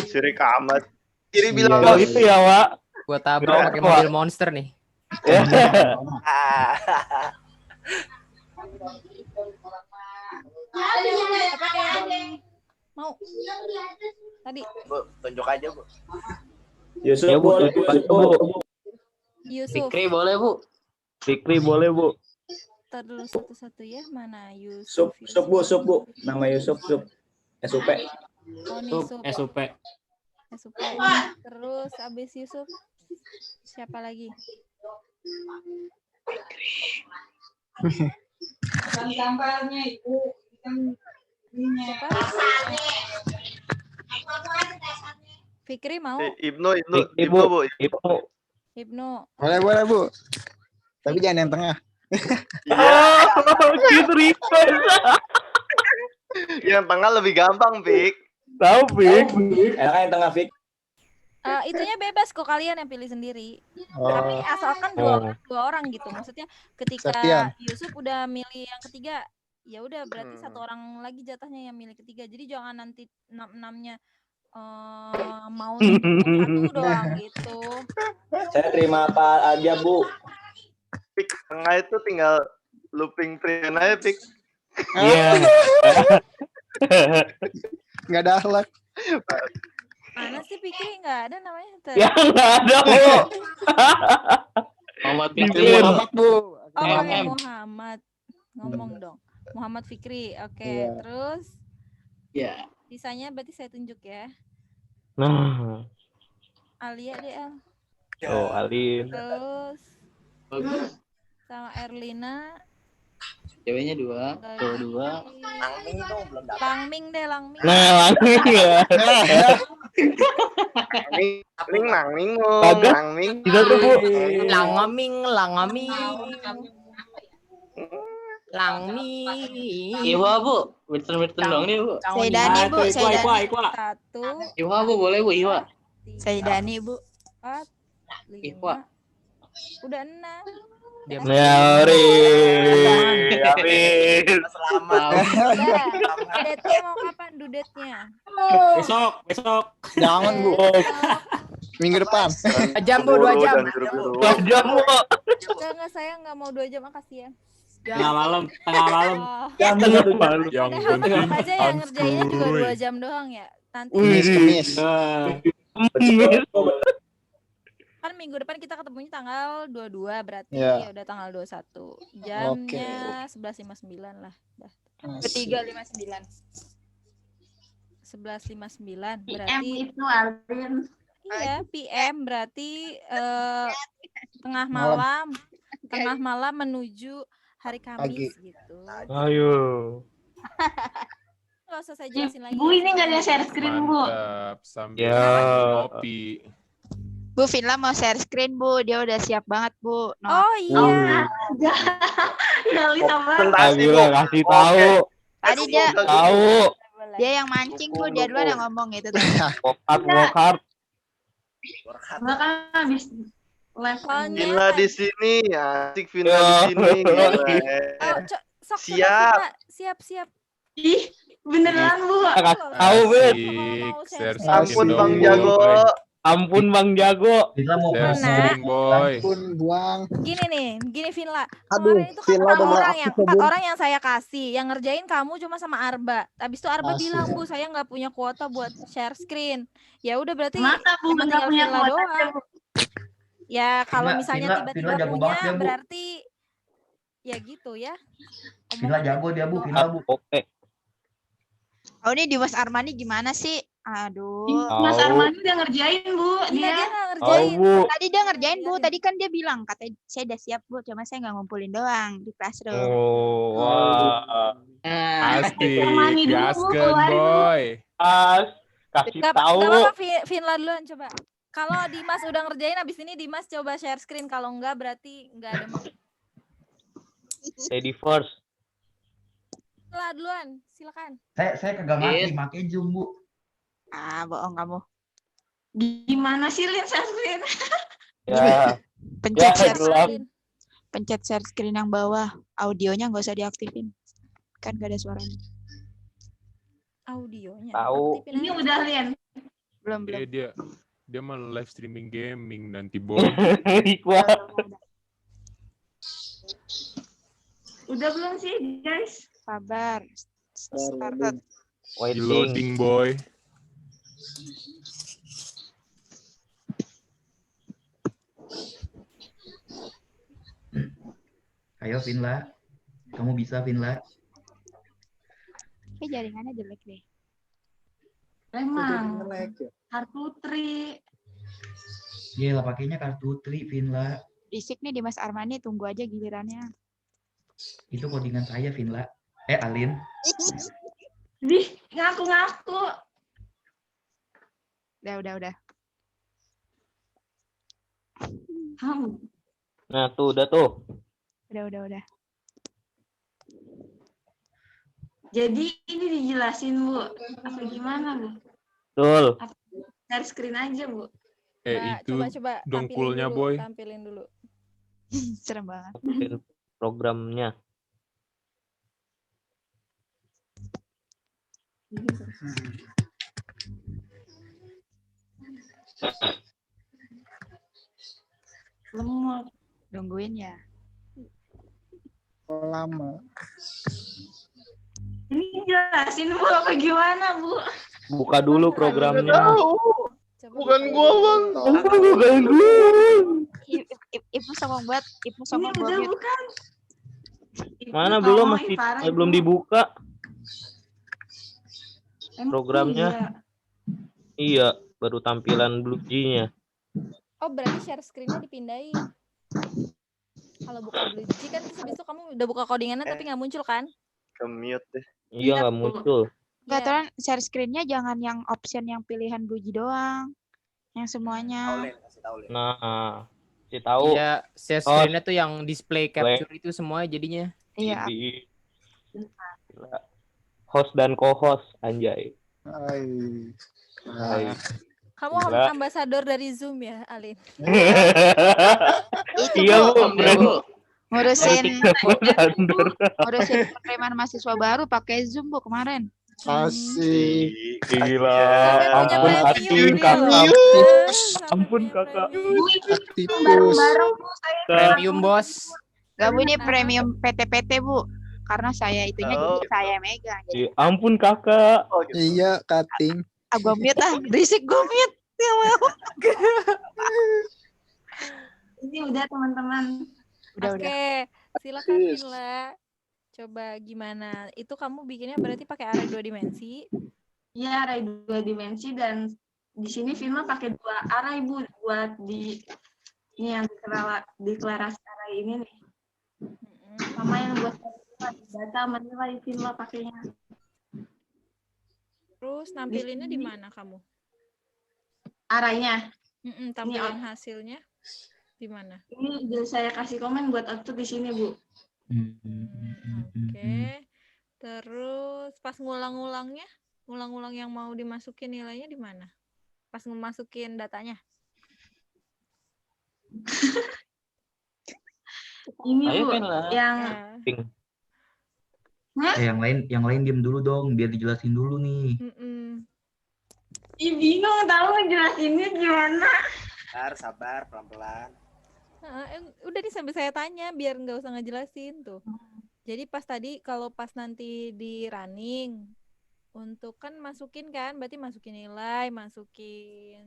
Sirik amat. Kiri bilang Kalau gitu ya, Wak. Gua tabrak pakai mobil monster nih. Apa yang mau tadi? Bu, tunjuk aja, Bu. Yusuf Ya, Bu. boleh Yusuf. Fikri boleh, Bu. Fikri boleh, Bu. Terus satu-satu ya, mana Sup Bu. Nama Yusuf Sup. SUP. Oh, nih, SOP. SUP. Terus abis Yusuf siapa lagi? Gambarnya Ibu. Siapa? Fikri mau? Ibnu, Bu. Ibnu. Boleh, Bu. Tapi jangan yang tengah. Gitu request. Yang tengah lebih gampang, Fik. Tahu, Fik. Enak yang tengah Fik. Itunya bebas kok, kalian yang pilih sendiri. Oh. Tapi asalkan dua orang gitu. Maksudnya ketika Septian. Yusuf udah milih yang ketiga, ya udah berarti satu orang lagi jatahnya yang milih ketiga. Jadi jangan nanti enamnya mau satu doang gitu. Saya terima apa aja, Bu. Pik, tengah itu tinggal looping Prian aja, Pik. Iya. Nggak ada akhlak. Mana sih Fikri? Nggak ada namanya. Ya nggak ada, Bu. Muhammad Di Fikri. sini. Muhammad, Bu. Oh, pakai M. Muhammad. Ngomong dong. Muhammad Fikri. Oke, Iya. terus Ya. sisanya berarti saya tunjuk ya. Nah. Alia deh, Al. Oh, Alin. Terus Bagus. sama Erlina. Ceweknya 2, cowok 2. Langming itu belum dapat. Langming deh, Langming. Nah, langsung ya. Ming nangming Bagas. nangming. Bisa tuh, Bu. Langaming. Langmi. Iwa, Bu. Wirten dong nih, Bu. Saidani, Bu. Saidani. Satu, Iwa, Bu. Boleh, Bu. Iwa. Saidani, Bu. 4, Iwa. 5. Udah 6. Diam. Nyari. Amin. Selamat. Udah. Dudetnya mau kapan dudetnya? Besok. Jangan, Bu. Minggu depan. 2 jam, Bu, 2 jam. Dua jam, Bu. Enggak, saya nggak mau 2 jam, makasih ya. Tengah malam. Oh, Yang anggap penting aja yang ngerjainnya juga 2 santuy. jam doang ya. Nanti Kemis. kan minggu depan kita ketemunya tanggal 22 berarti Iya. ya udah tanggal 21. Jamnya 11.59 lah. Dah. 359. 11.59 berarti itu Alvin. iya PM berarti tengah malam menuju hari Kamis gitu. Ayo. Nggak usah saya jelasin lagi. Bu, ini nggak ada share screen, Bu. Mantap, sambil Ya. kopi. Bu, Vinla mau share screen, Bu. Dia udah siap banget, Bu. No. Oh iya. Nabila kasih tahu. Tadi dia Tahu. yang mancing, Bu. Dia duluan yang ngomong gitu. Work hard. Soalnya Villa di sini, asik Villa di sini. Gila. oh, sok Siap. siap. Ih, beneran, Bu. Kasih tahu, Bet. Asik, share Ampun screen Bang dong, Jago. boy. Ampun Bang Jago. Share Mana? screen, boy. Pun buang. Gini Vinla. Aduh, Kemarin itu kan Vinla udah empat aktif, Bu. orang yang saya kasih, yang ngerjain kamu cuma sama Arba. Habis itu Arba Asik. bilang, Bu, saya nggak punya kuota buat share screen. Ya udah berarti Masa, Bu, emang nggak tinggal punya Vinla kuota, doang. Ya kalau Vinla- misalnya Vinla- tiba-tiba Vinla jago punya, banget ya, Bu. berarti ya gitu ya. Villa jago dia, Bu. Villa, Bu. Oke. Oh, ini Dimas Armani gimana sih? Aduh. Mas Armani udah ngerjain, Bu. Dia nggak Tahu, ngerjain. Bu. Tadi dia ngerjain, Bu. Tadi kan dia bilang, katanya saya udah siap, Bu. Cuma saya nggak ngumpulin doang di classroom. Oh, wah. Asik, gasken, boy. Kasih Gak tahu. apa-apa, Vinla duluan coba. Kalau Dimas udah ngerjain, abis ini Dimas coba share screen. Kalau enggak berarti enggak ada mau. Lady first. Vinla duluan, silakan. Saya kagak ngerti, make Zoom, Bu. Ah, bohong kamu. Gimana sih, Lin, share screen? Ya. Pencet Ya, share gelap. screen. Pencet share screen yang bawah. Audionya nggak usah diaktifin. Kan gak ada suaranya. Audionya. Tahu. Ini udah, Lin. Belum. Dia mah live streaming gaming nanti, boy. Udah belum sih, guys? Sabar. Started. Waiting. Loading, boy. Ayo, Vinla. Kamu bisa, Vinla. Kayak jaringannya jelek deh. Emang. Kartu Tri. Gila, pakainya kartu Tri, Vinla. Risik nih Dimas Armani, tunggu aja gilirannya. Itu codingan saya, Vinla. Alin. Dih, ngaku-ngaku. Udah. Nah, tuh udah tuh. Udah. Jadi ini dijelasin, Bu. Apa gimana, Bu? Betul. Share screen aja, Bu. Mbak, itu coba dongkulnya, Boy. tampilin dulu. Serem banget. Programnya. Lemot. Nungguin ya. Lama. Ini jelasin Bu apa gimana Bu? Buka dulu programnya. Bukan gua, Bang. Bukan gua. Ibu songong banget. Ibu Ini songong udah banget. bukan. Mana Ibu belum, tolong, masih parah, belum Ibu. dibuka Emang programnya. iya? Iya, baru tampilan Blue G-nya. Oh, berarti share screen-nya dipindahin. Kalau buka Blue G kan terus habis itu kamu udah buka codingannya tapi nggak muncul kan? Ke-mute deh. Iya, nggak muncul. Enggak, Iya. Tuan, share screen-nya jangan yang option yang pilihan Buji doang. Yang semuanya. Nah, si tahu. Iya, share screen-nya tuh yang display capture itu semua jadinya. Iya. Jadi host dan co-host, anjay. Hai. Kamu Enggak. ambasador dari Zoom ya, Alin? Iya, Bu. Ngurusin penerimaan mahasiswa baru pakai Zoom, Bu, kemarin. Asik. Gila. Sampai punya Ampun, premium Kakak. deal. Ampun, Kakak. Bu itu Tipus. bareng-bareng Bu saya. Premium, Bos. Gak, Bu, ini premium PT-PT, Bu. Karena saya itunya jadi saya megang. Jadi, Ampun, Kakak. Oh, gitu. Iya, cutting. gua mute berisik gua mute. Gak mau. Ini udah teman-teman. Oke, silakan Villa. Coba gimana? Itu kamu bikinnya berarti pakai array 2 dimensi. Iya, array 2 dimensi dan di sini Villa pakai 2 array Bu buat di ini yang deklarasi array ini nih. Sama yang buat data menilai Villa pakainya. Terus nampilinnya di mana kamu? Arraynya. Tampilan hasilnya di mana? Ini udah saya kasih komen buat output di sini, Bu. Oke. Terus pas ngulang-ngulangnya, ngulang-ngulang yang mau dimasukin nilainya di mana? Pas ngemasukin datanya. Ini Ayo, Bu, Villa. yang Yang lain diem dulu dong, biar dijelasin dulu nih. Ih, bingung tahu ngejelasinnya gimana. Sabar, pelan-pelan. Udah nih sambil saya tanya biar nggak usah ngejelasin tuh. Jadi pas tadi kalau pas nanti di running untuk kan masukin kan, berarti masukin nilai, masukin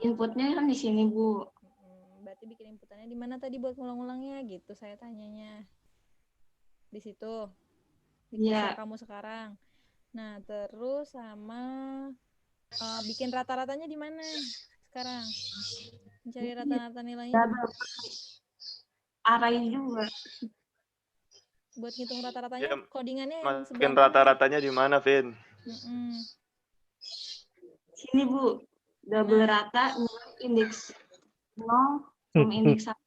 Inputnya kan di sini, Bu. Berarti bikin inputannya di mana tadi buat ngulang-ngulangnya gitu saya tanyanya. Di situ. Di Iya. kamu sekarang. Nah, terus sama bikin rata-ratanya di mana sekarang? Mencari rata-rata nilainya. Array juga. Buat ngitung rata-ratanya, Ya, codingannya yang Masukin sebelah mana? rata-ratanya di mana, Vin? Sini, Bu. Double rata indeks 0 sama indeks 1.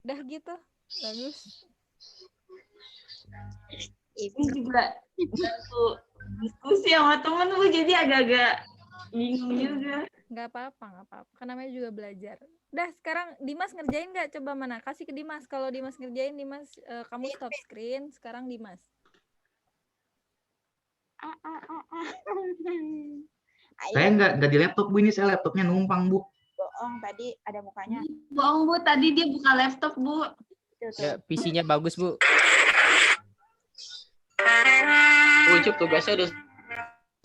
Udah gitu. Bagus. Ini juga bantu diskusi sama temen, Bu. Jadi agak-agak bingung juga. Nggak apa-apa. Kan namanya juga belajar. Udah, sekarang Dimas ngerjain nggak? Coba mana? Kasih ke Dimas. Kalau Dimas ngerjain, Dimas kamu stop screen. Sekarang Dimas. Saya nggak di laptop, Bu. Ini saya laptopnya numpang, Bu. Bohong, tadi ada mukanya. Bohong, Bu. Tadi dia buka laptop, Bu. Ya, PC-nya bagus, Bu. Ucup tugasnya udah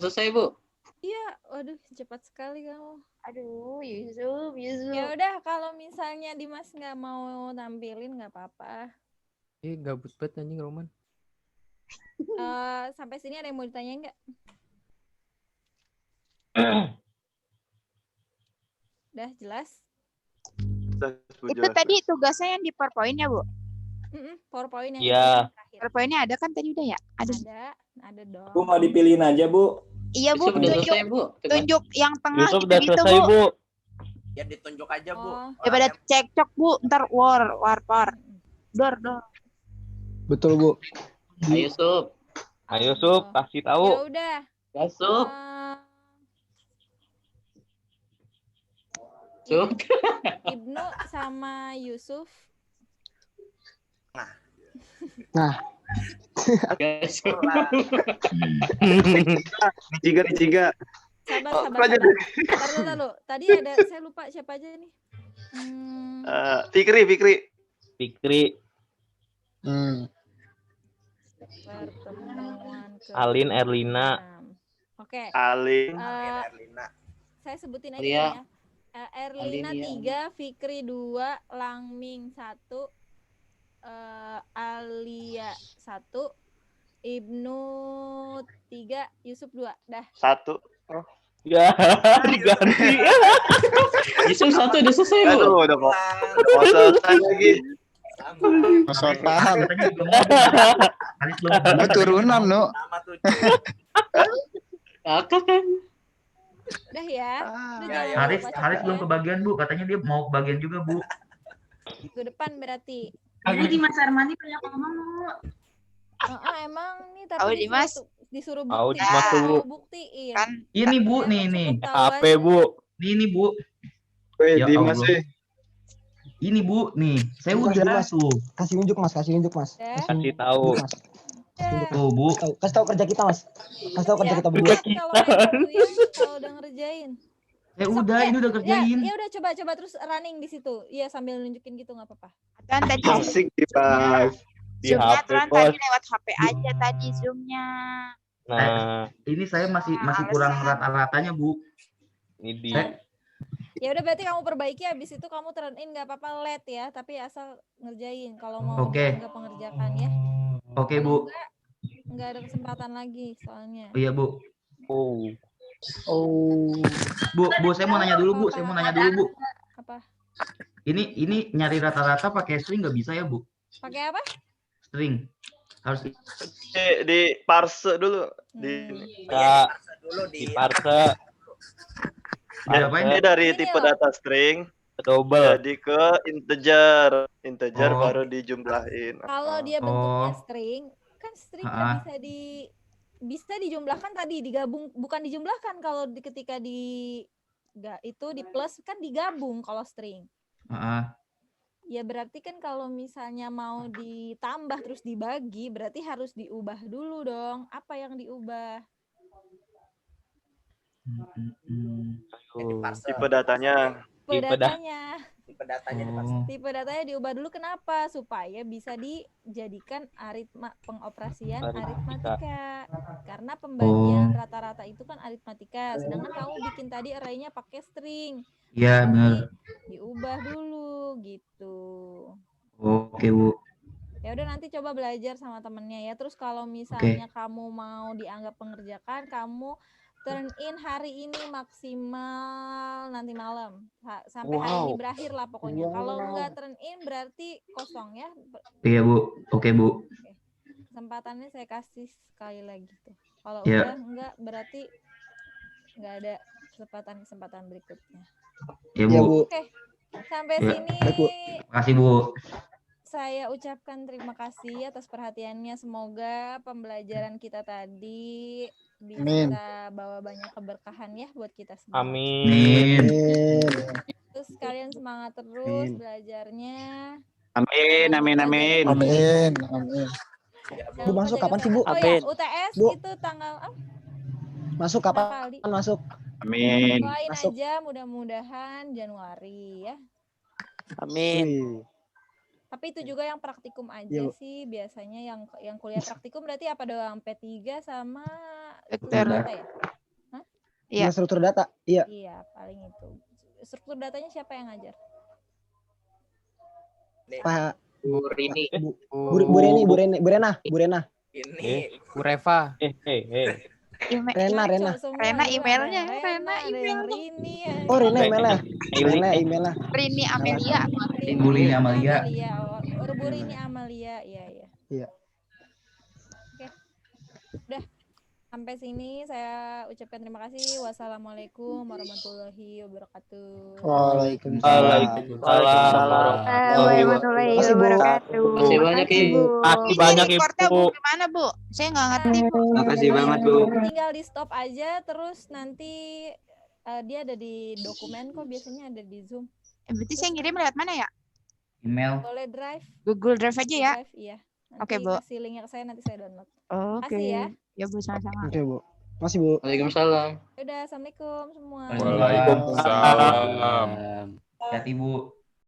selesai, Bu. Iya, waduh cepat sekali kamu. Aduh, Yusuf. Ya udah, kalau misalnya Dimas nggak mau tampilin nggak apa-apa. Gabut banget anjing Roman. Sampai sini ada yang mau ditanyain nggak? Udah jelas? Itu tadi tugasnya yang di PowerPoint ya, Bu? PowerPoint yang Iya. terakhir. PowerPoint-nya ada kan tadi udah ya? Ada dong. Bu mau dipilihin aja, Bu. Iya, Bu. Yusuf udah selesai, Bu. Tunjuk yang tengah Yusuf udah gitu-gitu, selesai, Bu. Ya ditunjuk aja, Bu. Daripada cekcok, Bu. Ntar war. Dor. Betul, Bu. Ayo, Sup. Ayo, Sup, kasih tahu. Ya udah. Ya, Sup. Sup. Ibnu sama Yusuf. Nah, Guys. Diciga. Sabar. aja Ntar dulu. Tadi ada saya lupa siapa aja nih. Fikri. Fikri, Pertemuan Alin, Erlina. Oke. Alin. Saya sebutin aja Alia. ya. Erlina Alia. 3, Fikri 2, Langming 1, Alia 1, Ibnu 3, Yusuf 2. Dah. 1. Ya, diganti. Yusuf 1 udah selesai, Bu. Aduh, udah mau selesai lagi. Sotan. Katanya juga mau. Lu turunan, no. Kakak kan. Udah ya. Udah jangan Haris lupa Haris belum ya. kebagian, Bu. Katanya dia mau kebagian juga, Bu. Minggu depan berarti. Jadi di Mas Armani banyak ngomong. Emang nih Tahu tapi Dimas? disuruh Tahu buktiin. Dimas tuh, Bu. Buktiin. Kan Ini, Bu, Emang nih. cukup tahu HP, aja. Bu. Ini, Bu. Weh, Ya Dimas Allah. sih. Ini, Bu, nih. Saya Dimas, udah Dimas. tuh. Kasih unjuk, Mas. Ya. Kasih tahu. Mas. Tuh, Bu. Kasih tahu kerja kita, Mas. Kasih tahu kerja Ya, kita berdua. kalau yang itu ya, kalau udah ngerjain. Saya udah, ini udah kerjain. Ya udah coba terus running di situ. Iya sambil nunjukin gitu nggak apa-apa. Kan tadi Asik Dimas. Di Zoom-nya HP, Tuan Bos. tadi lewat HP aja tadi Zoom-nya. Nah, Ini saya masih kurang rata-ratanya, Bu. ini di Ya udah berarti kamu perbaiki, habis itu kamu turn in nggak apa-apa late ya, tapi asal ngerjain kalau mau Oke. dianggap pengerjakan ya. Oke, Bu. Nggak ada kesempatan lagi soalnya. Iya, Bu. Oh. Bu, saya mau nanya dulu, Bu. Saya mau nanya dulu, Bu. Apa? Ini nyari rata-rata pakai string nggak bisa ya, Bu? Pakai apa? String. Harus Di parse dulu. Ya, di parse. Ini dari tipe data string double jadi ke integer. Integer baru dijumlahin. Kalau dia bentuknya string, kan string kan bisa dijumlahkan tadi, digabung, bukan dijumlahkan kalau ketika di plus kan digabung kalau string. Ya berarti kan kalau misalnya mau ditambah terus dibagi, berarti harus diubah dulu dong. Apa yang diubah? Tipe datanya. Tipe datanya diubah dulu, kenapa? Supaya bisa dijadikan pengoperasian aritmatika. Karena pembagian rata-rata itu kan aritmatika, sedangkan kamu bikin tadi arraynya pakai string. Iya, benar. Diubah dulu gitu. Oke, Bu. Ya udah nanti coba belajar sama temennya ya. Terus kalau misalnya kamu mau dianggap pengerjakan, kamu turn in hari ini maksimal nanti malam sampai hari ini berakhir lah pokoknya. Kalau nggak turn in berarti kosong ya. Iya, Bu. Oke, Bu. Kesempatannya saya kasih sekali lagi tuh. Kalau Ya. udah enggak berarti nggak ada kesempatan berikutnya. Ya, Bu. Oke. Sampai Ya. sini Makasih, Bu. saya ucapkan terima kasih atas perhatiannya. Semoga pembelajaran kita tadi bisa bawa banyak keberkahan ya buat kita semua. Amin. Terus kalian semangat terus belajarnya. Amin. Bu, masuk kapan sih, Bu? Oh ya, UTS Bu. itu tanggal Masuk kapan? kali? Masuk. Amin. Doain Masuk. aja mudah-mudahan Januari ya. Amin. Tapi itu juga yang praktikum aja Iya, Bu. sih biasanya yang kuliah praktikum berarti apa doang P3 sama Dokter. data ya? Iya, struktur data. Iya. Iya, paling itu. Struktur datanya siapa yang ngajar? Pak Bu Rini. Bu Rena. Ini. Bu Reva. Rena. Rena emailnya. Rena emailnya. Rini ya. Oh, Rena emailnya. Rena emailnya. Rini Amelia. Bu Rini Amalia. Bu Rini Amalia, iya. Iya. Oke. Udah. Sampai sini saya ucapkan terima kasih. Wassalamualaikum warahmatullahi wabarakatuh. Waalaikumsalam warahmatullahi wabarakatuh. Makasih banyak, Ibu. Makasih banyak, Recordnya Ibu. Bu gimana, Bu? Saya nggak ngerti, Bu. Makasih banget, Bu. Tinggal di stop aja terus nanti dia ada di dokumen kok, biasanya ada di Zoom. Berarti saya ngirim lewat mana ya? Email. Boleh Drive. Google Drive aja ya? Drive, iya. Oke, Bu. Kasih linknya ke saya, nanti saya download. Oke. Kasih ya. Ya, Bu, sama-sama. Oke, Bu. Makasih, Bu. Waalaikumsalam. Udah, assalamualaikum semua. Waalaikumsalam. Hati Bu.